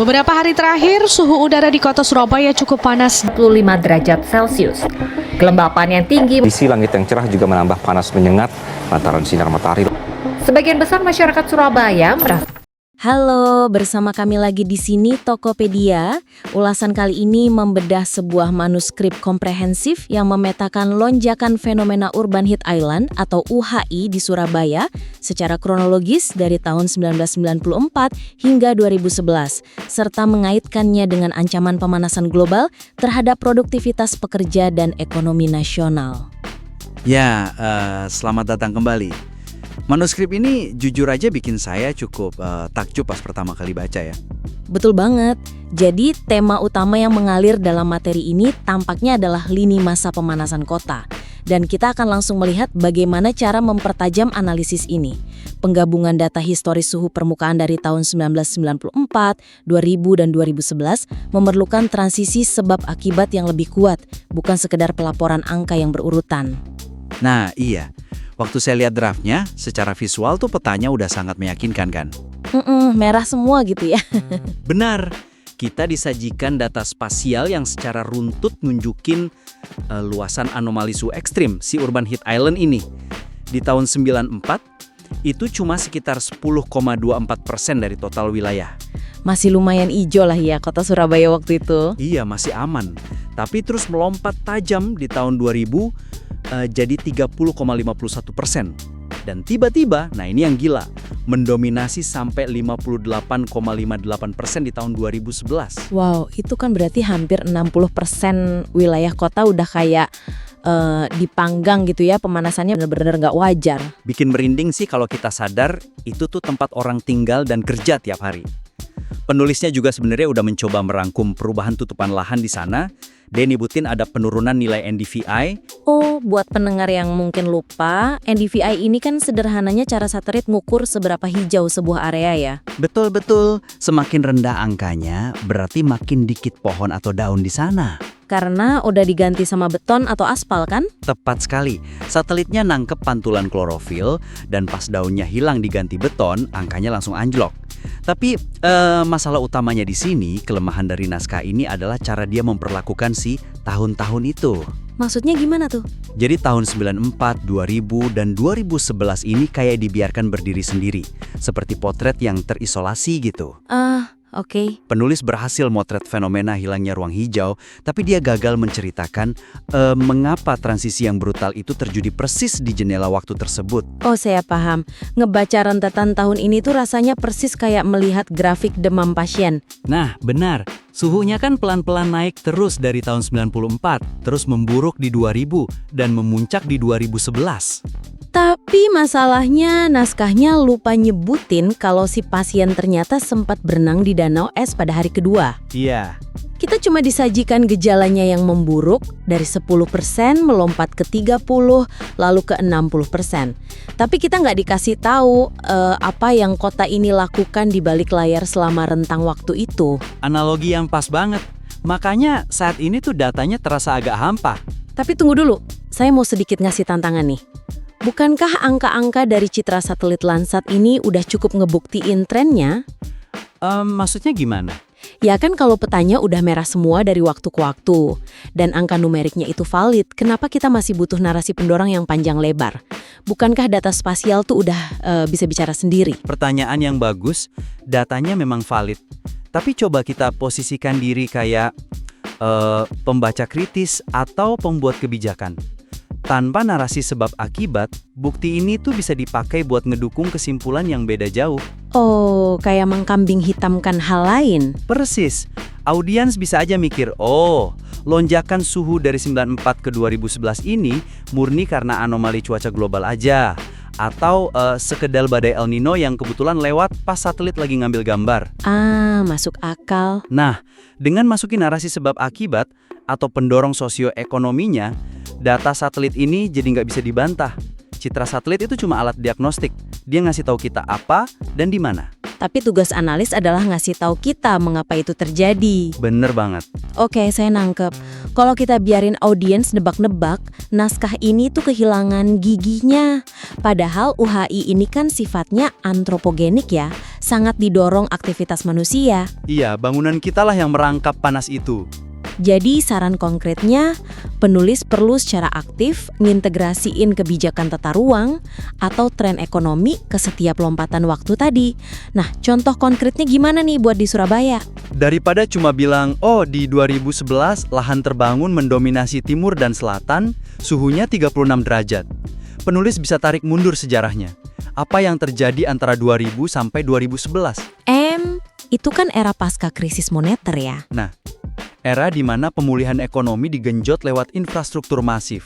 Beberapa hari terakhir, suhu udara di kota Surabaya cukup panas. 25 derajat Celcius. Kelembapan yang tinggi. Kondisi langit yang cerah juga menambah panas menyengat lantaran sinar matahari. Sebagian besar masyarakat Surabaya merasa. Halo, bersama kami lagi di sini Tokopedia. Ulasan kali ini membedah sebuah manuskrip komprehensif yang memetakan lonjakan fenomena Urban Heat Island atau UHI di Surabaya secara kronologis dari tahun 1994 hingga 2011, serta mengaitkannya dengan ancaman pemanasan global terhadap produktivitas pekerja dan ekonomi nasional. Ya, selamat datang kembali. Manuskrip ini jujur aja bikin saya cukup takjub pas pertama kali baca ya. Betul banget. Jadi tema utama yang mengalir dalam materi ini tampaknya adalah lini masa pemanasan kota. Dan kita akan langsung melihat bagaimana cara mempertajam analisis ini. Penggabungan data historis suhu permukaan dari tahun 1994, 2000, dan 2011 memerlukan transisi sebab akibat yang lebih kuat, bukan sekedar pelaporan angka yang berurutan. Nah, iya. Waktu saya lihat draftnya, secara visual tuh petanya udah sangat meyakinkan kan? Merah semua gitu ya. Benar, kita disajikan data spasial yang secara runtut nunjukin luasan anomali suhu ekstrim si Urban Heat Island ini. Di tahun 94, itu cuma sekitar 10,24% dari total wilayah. Masih lumayan ijo lah ya kota Surabaya waktu itu. Iya, masih aman. Tapi terus melompat tajam di tahun 2000, jadi 30,51%. Dan tiba-tiba, nah ini yang gila, mendominasi sampai 58,58% di tahun 2011. Wow, itu kan berarti hampir 60% wilayah kota udah kayak dipanggang gitu ya, pemanasannya benar-benar nggak wajar. Bikin merinding sih kalau kita sadar itu tuh tempat orang tinggal dan kerja tiap hari. Penulisnya juga sebenarnya udah mencoba merangkum perubahan tutupan lahan di sana. Dia nyebutin ada penurunan nilai NDVI. Oh, buat pendengar yang mungkin lupa, NDVI ini kan sederhananya cara satelit ngukur seberapa hijau sebuah area ya. Betul-betul, semakin rendah angkanya berarti makin dikit pohon atau daun di sana. Karena udah diganti sama beton atau aspal kan? Tepat sekali, satelitnya nangkep pantulan klorofil dan pas daunnya hilang diganti beton, angkanya langsung anjlok. Tapi masalah utamanya di sini, kelemahan dari naskah ini adalah cara dia memperlakukan si tahun-tahun itu. Maksudnya gimana tuh? Jadi tahun 94, 2000, dan 2011 ini kayak dibiarkan berdiri sendiri. Seperti potret yang terisolasi gitu. Oke. Penulis berhasil motret fenomena hilangnya ruang hijau, tapi dia gagal menceritakan mengapa transisi yang brutal itu terjadi persis di jendela waktu tersebut. Oh, saya paham. Ngebaca rentetan tahun ini tuh rasanya persis kayak melihat grafik demam pasien. Nah, benar. Suhunya kan pelan-pelan naik terus dari tahun 94, terus memburuk di 2000, dan memuncak di 2011. Tapi masalahnya naskahnya lupa nyebutin kalau si pasien ternyata sempat berenang di danau es pada hari kedua. Iya. Kita cuma disajikan gejalanya yang memburuk dari 10% melompat ke 30, lalu ke 60%. Tapi kita nggak dikasih tahu apa yang kota ini lakukan di balik layar selama rentang waktu itu. Analogi yang pas banget. Makanya saat ini tuh datanya terasa agak hampa. Tapi tunggu dulu, saya mau sedikit ngasih tantangan nih. Bukankah angka-angka dari citra satelit Landsat ini udah cukup ngebuktiin trennya? Maksudnya gimana? Ya kan kalau petanya udah merah semua dari waktu ke waktu, dan angka numeriknya itu valid, kenapa kita masih butuh narasi pendorong yang panjang lebar? Bukankah data spasial tuh udah bisa bicara sendiri? Pertanyaan yang bagus, datanya memang valid. Tapi coba kita posisikan diri kayak pembaca kritis atau pembuat kebijakan. Tanpa narasi sebab akibat, bukti ini tuh bisa dipakai buat ngedukung kesimpulan yang beda jauh. Oh, kayak mengkambing hitamkan hal lain. Persis. Audiens bisa aja mikir, oh, lonjakan suhu dari 94 ke 2011 ini murni karena anomali cuaca global aja. Atau sekedar badai El Nino yang kebetulan lewat pas satelit lagi ngambil gambar. Masuk akal. Nah, dengan masukin narasi sebab akibat atau pendorong sosioekonominya, data satelit ini jadi nggak bisa dibantah. Citra satelit itu cuma alat diagnostik. Dia ngasih tahu kita apa dan di mana. Tapi tugas analis adalah ngasih tahu kita mengapa itu terjadi. Bener banget. Oke, saya nangkep. Kalau kita biarin audiens nebak-nebak, naskah ini tuh kehilangan giginya. Padahal UHI ini kan sifatnya antropogenik ya, sangat didorong aktivitas manusia. Iya, bangunan kita lah yang merangkap panas itu. Jadi saran konkretnya, penulis perlu secara aktif ngintegrasiin kebijakan tata ruang atau tren ekonomi ke setiap lompatan waktu tadi. Nah, contoh konkretnya gimana nih buat di Surabaya? Daripada cuma bilang, oh di 2011 lahan terbangun mendominasi timur dan selatan, suhunya 36 derajat. Penulis bisa tarik mundur sejarahnya. Apa yang terjadi antara 2000 sampai 2011? Itu kan era pasca krisis moneter ya. Nah, era di mana pemulihan ekonomi digenjot lewat infrastruktur masif.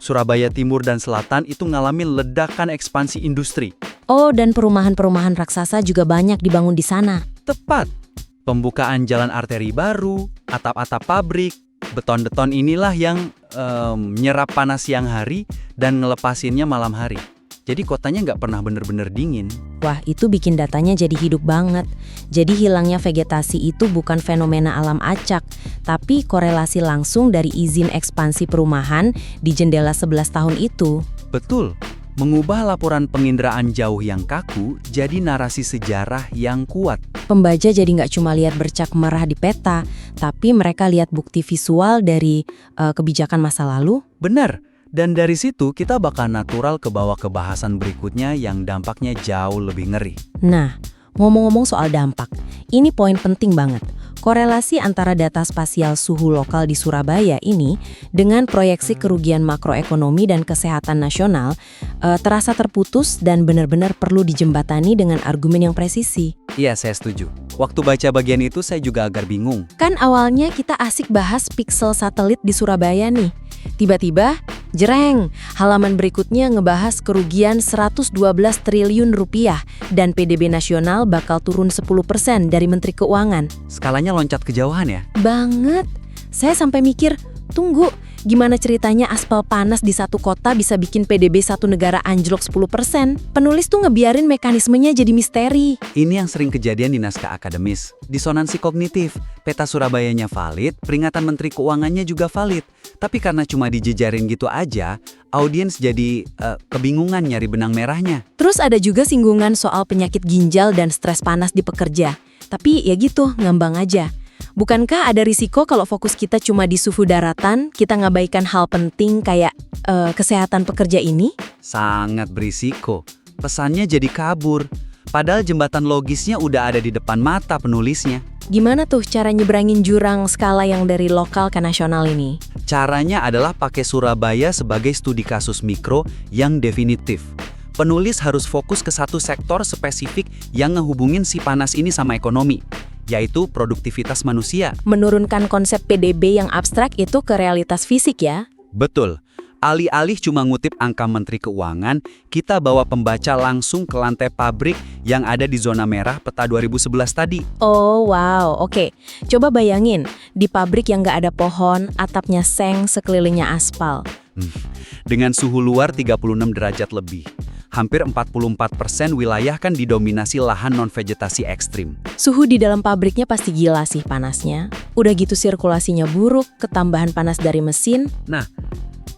Surabaya Timur dan Selatan itu ngalami ledakan ekspansi industri. Oh, dan perumahan-perumahan raksasa juga banyak dibangun di sana. Tepat. Pembukaan jalan arteri baru, atap-atap pabrik, beton-beton inilah yang menyerap panas siang hari dan ngelepasinnya malam hari. Jadi kotanya nggak pernah bener-bener dingin. Wah, itu bikin datanya jadi hidup banget. Jadi hilangnya vegetasi itu bukan fenomena alam acak, tapi korelasi langsung dari izin ekspansi perumahan di jendela 11 tahun itu. Betul. Mengubah laporan penginderaan jauh yang kaku jadi narasi sejarah yang kuat. Pembaca jadi nggak cuma lihat bercak merah di peta, tapi mereka lihat bukti visual dari kebijakan masa lalu. Benar. Dan dari situ kita bakal natural ke bawah ke bahasan berikutnya yang dampaknya jauh lebih ngeri. Nah, ngomong-ngomong soal dampak, ini poin penting banget. Korelasi antara data spasial suhu lokal di Surabaya ini dengan proyeksi kerugian makroekonomi dan kesehatan nasional terasa terputus dan benar-benar perlu dijembatani dengan argumen yang presisi. Iya, saya setuju. Waktu baca bagian itu saya juga agak bingung. Kan awalnya kita asik bahas piksel satelit di Surabaya nih. Tiba-tiba, jereng, halaman berikutnya ngebahas kerugian 112 triliun rupiah dan PDB nasional bakal turun 10% dari Menteri Keuangan. Skalanya loncat kejauhan ya? Banget. Saya sampai mikir, tunggu, gimana ceritanya aspal panas di satu kota bisa bikin PDB satu negara anjlok 10%? Penulis tuh ngebiarin mekanismenya jadi misteri. Ini yang sering kejadian di naskah akademis. Disonansi kognitif, peta Surabayanya valid, peringatan Menteri Keuangannya juga valid. Tapi karena cuma dijejarin gitu aja, audiens jadi kebingungan nyari benang merahnya. Terus ada juga singgungan soal penyakit ginjal dan stres panas di pekerja. Tapi ya gitu, ngambang aja. Bukankah ada risiko kalau fokus kita cuma di suhu daratan, kita ngabaikan hal penting kayak kesehatan pekerja ini? Sangat berisiko. Pesannya jadi kabur. Padahal jembatan logisnya udah ada di depan mata penulisnya. Gimana tuh cara nyebrangin jurang skala yang dari lokal ke nasional ini? Caranya adalah pakai Surabaya sebagai studi kasus mikro yang definitif. Penulis harus fokus ke satu sektor spesifik yang ngehubungin si panas ini sama ekonomi, yaitu produktivitas manusia. Menurunkan konsep PDB yang abstrak itu ke realitas fisik ya? Betul. Alih-alih cuma ngutip angka Menteri Keuangan, kita bawa pembaca langsung ke lantai pabrik yang ada di zona merah peta 2011 tadi. Oh wow, oke. Coba bayangin, di pabrik yang nggak ada pohon, atapnya seng, sekelilingnya aspal. Dengan suhu luar 36 derajat lebih. Hampir 44% wilayah kan didominasi lahan non-vegetasi ekstrim. Suhu di dalam pabriknya pasti gila sih panasnya. Udah gitu sirkulasinya buruk, ketambahan panas dari mesin. Nah,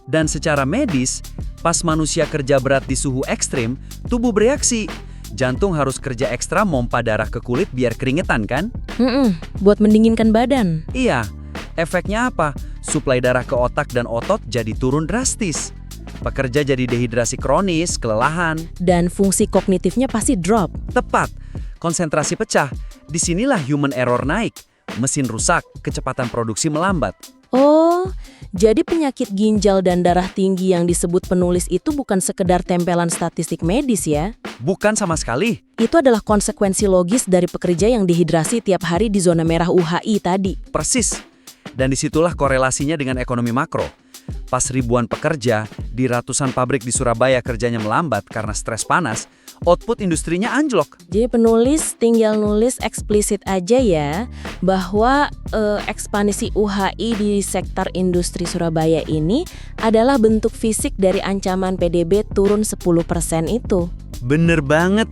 dan secara medis, pas manusia kerja berat di suhu ekstrim, tubuh bereaksi. Jantung harus kerja ekstra mompa darah ke kulit biar keringetan kan? Buat mendinginkan badan. Iya, efeknya apa? Suplai darah ke otak dan otot jadi turun drastis. Pekerja jadi dehidrasi kronis, kelelahan. Dan fungsi kognitifnya pasti drop. Tepat, konsentrasi pecah. Disinilah human error naik. Mesin rusak, kecepatan produksi melambat. Oh, jadi penyakit ginjal dan darah tinggi yang disebut penulis itu bukan sekedar tempelan statistik medis ya? Bukan sama sekali. Itu adalah konsekuensi logis dari pekerja yang dehidrasi tiap hari di zona merah UHI tadi. Persis. Dan disitulah korelasinya dengan ekonomi makro. Pas ribuan pekerja di ratusan pabrik di Surabaya kerjanya melambat karena stres panas, output industrinya anjlok. Jadi penulis tinggal nulis eksplisit aja ya, bahwa ekspansi UHI di sektor industri Surabaya ini adalah bentuk fisik dari ancaman PDB turun 10% itu. Bener banget.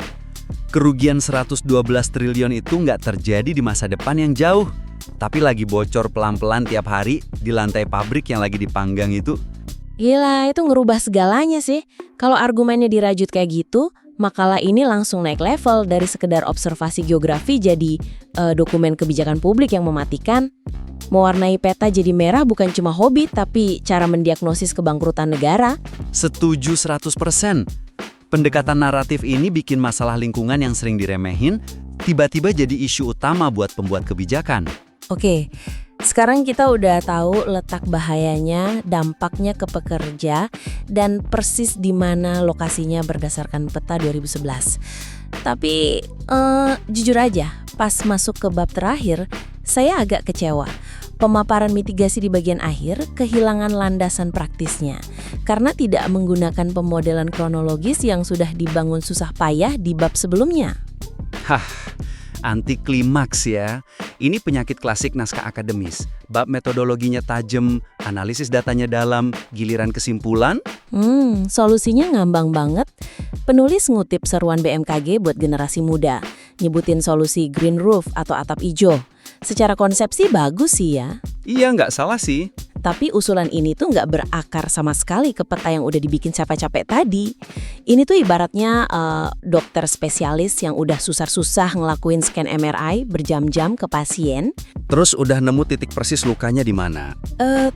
Kerugian 112 triliun itu nggak terjadi di masa depan yang jauh, tapi lagi bocor pelan-pelan tiap hari di lantai pabrik yang lagi dipanggang itu. Gila, itu ngerubah segalanya sih. Kalau argumennya dirajut kayak gitu, makalah ini langsung naik level dari sekedar observasi geografi jadi dokumen kebijakan publik yang mematikan. Mewarnai peta jadi merah bukan cuma hobi, tapi cara mendiagnosis kebangkrutan negara. Setuju 100%. Pendekatan naratif ini bikin masalah lingkungan yang sering diremehin, tiba-tiba jadi isu utama buat pembuat kebijakan. Oke, sekarang kita udah tahu letak bahayanya, dampaknya ke pekerja, dan persis di mana lokasinya berdasarkan peta 2011. Tapi jujur aja, pas masuk ke bab terakhir, saya agak kecewa. Pemaparan mitigasi di bagian akhir kehilangan landasan praktisnya karena tidak menggunakan pemodelan kronologis yang sudah dibangun susah payah di bab sebelumnya. Hah, anti klimaks ya. Ini penyakit klasik naskah akademis. Bab metodologinya tajam, analisis datanya dalam, giliran kesimpulan. Solusinya ngambang banget. Penulis ngutip seruan BMKG buat generasi muda, nyebutin solusi green roof atau atap hijau. Secara konsepsi bagus sih ya. Iya, nggak salah sih. Tapi usulan ini tuh nggak berakar sama sekali ke peta yang udah dibikin capek-capek tadi. Ini tuh ibaratnya dokter spesialis yang udah susah-susah ngelakuin scan MRI berjam-jam ke pasien. Terus udah nemu titik persis lukanya di mana.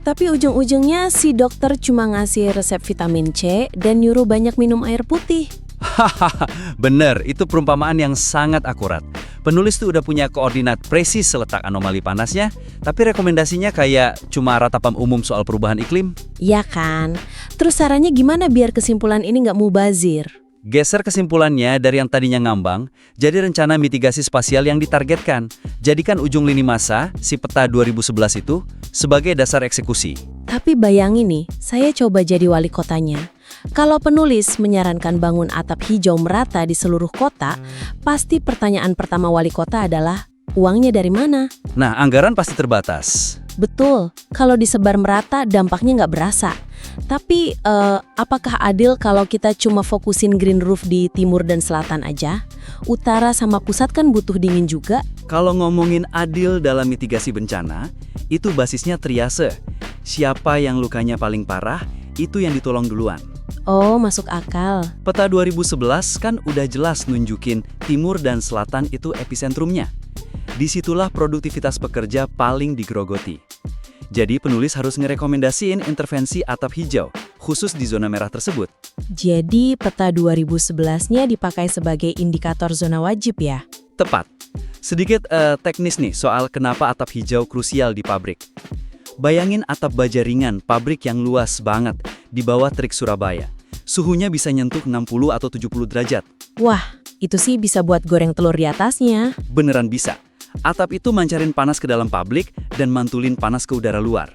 Tapi ujung-ujungnya si dokter cuma ngasih resep vitamin C dan nyuruh banyak minum air putih. Hahaha, bener, itu perumpamaan yang sangat akurat. Penulis tuh udah punya koordinat presis seletak anomali panasnya, tapi rekomendasinya kayak cuma ratapam umum soal perubahan iklim. Iya kan? Terus caranya gimana biar kesimpulan ini nggak mubazir? Geser kesimpulannya dari yang tadinya ngambang, jadi rencana mitigasi spasial yang ditargetkan. Jadikan ujung lini masa, si peta 2011 itu, sebagai dasar eksekusi. Tapi bayangin nih, saya coba jadi wali kotanya. Kalau penulis menyarankan bangun atap hijau merata di seluruh kota, pasti pertanyaan pertama wali kota adalah, uangnya dari mana? Nah, anggaran pasti terbatas. Betul, kalau disebar merata dampaknya nggak berasa. Tapi apakah adil kalau kita cuma fokusin green roof di timur dan selatan aja? Utara sama pusat kan butuh dingin juga. Kalau ngomongin adil dalam mitigasi bencana, itu basisnya triase. Siapa yang lukanya paling parah, itu yang ditolong duluan. Oh, masuk akal. Peta 2011 kan udah jelas nunjukin timur dan selatan itu episentrumnya. Disitulah produktivitas pekerja paling digerogoti. Jadi penulis harus ngerekomendasiin intervensi atap hijau, khusus di zona merah tersebut. Jadi peta 2011-nya dipakai sebagai indikator zona wajib ya? Tepat. Sedikit teknis nih soal kenapa atap hijau krusial di pabrik. Bayangin atap baja ringan pabrik yang luas banget di bawah terik Surabaya. Suhunya bisa nyentuh 60 atau 70 derajat. Wah, itu sih bisa buat goreng telur di atasnya. Beneran bisa. Atap itu mancarin panas ke dalam pabrik dan mantulin panas ke udara luar.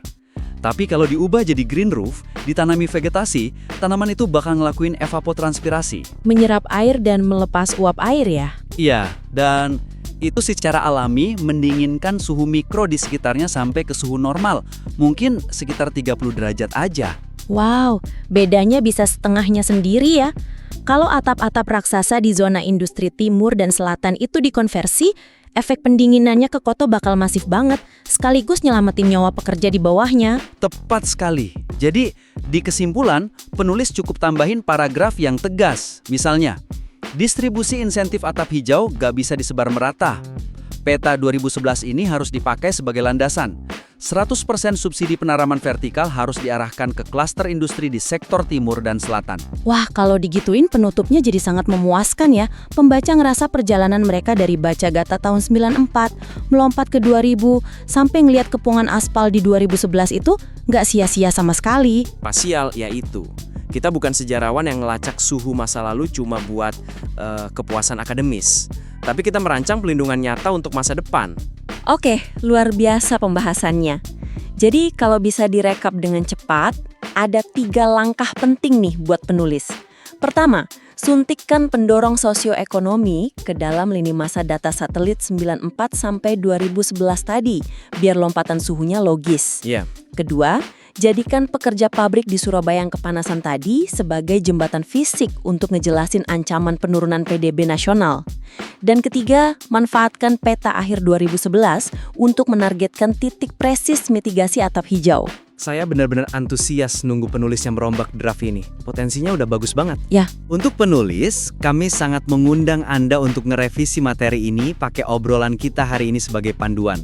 Tapi kalau diubah jadi green roof, ditanami vegetasi, tanaman itu bakal ngelakuin evapotranspirasi. Menyerap air dan melepas uap air ya? Iya, dan itu secara alami mendinginkan suhu mikro di sekitarnya sampai ke suhu normal. Mungkin sekitar 30 derajat aja. Wow, bedanya bisa setengahnya sendiri ya. Kalau atap-atap raksasa di zona industri timur dan selatan itu dikonversi, efek pendinginannya ke kota bakal masif banget, sekaligus nyelamatin nyawa pekerja di bawahnya. Tepat sekali. Jadi, di kesimpulan, penulis cukup tambahin paragraf yang tegas. Misalnya, distribusi insentif atap hijau gak bisa disebar merata. Peta 2011 ini harus dipakai sebagai landasan. 100% subsidi penanaman vertikal harus diarahkan ke klaster industri di sektor timur dan selatan. Wah, kalau digituin penutupnya jadi sangat memuaskan ya. Pembaca ngerasa perjalanan mereka dari baca Gata tahun 94, melompat ke 2000, sampai ngeliat kepungan aspal di 2011 itu nggak sia-sia sama sekali. Parsial, yaitu kita bukan sejarawan yang ngelacak suhu masa lalu cuma buat kepuasan akademis. Tapi kita merancang pelindungan nyata untuk masa depan. Oke, luar biasa pembahasannya. Jadi kalau bisa direkap dengan cepat, ada 3 langkah penting nih buat penulis. Pertama, suntikkan pendorong sosioekonomi ke dalam lini masa data satelit 94 sampai 2011 tadi, biar lompatan suhunya logis. Iya. Kedua, Jadikan pekerja pabrik di Surabaya yang kepanasan tadi sebagai jembatan fisik untuk ngejelasin ancaman penurunan PDB nasional. Dan ketiga, manfaatkan peta akhir 2011 untuk menargetkan titik presis mitigasi atap hijau. Saya benar-benar antusias nunggu penulis yang merombak draft ini. Potensinya udah bagus banget. Ya. Untuk penulis, kami sangat mengundang Anda untuk ngerevisi materi ini pakai obrolan kita hari ini sebagai panduan.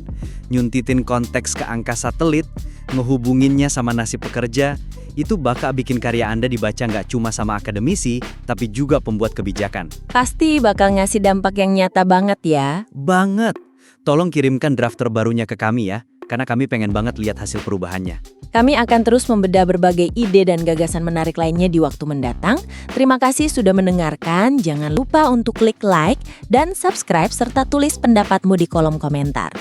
Nyuntitin konteks ke angka satelit, ngehubunginnya sama nasib pekerja, itu bakal bikin karya Anda dibaca nggak cuma sama akademisi, tapi juga pembuat kebijakan. Pasti bakal ngasih dampak yang nyata banget ya. Banget! Tolong kirimkan draft terbarunya ke kami ya, karena kami pengen banget lihat hasil perubahannya. Kami akan terus membedah berbagai ide dan gagasan menarik lainnya di waktu mendatang. Terima kasih sudah mendengarkan. Jangan lupa untuk klik like dan subscribe serta tulis pendapatmu di kolom komentar.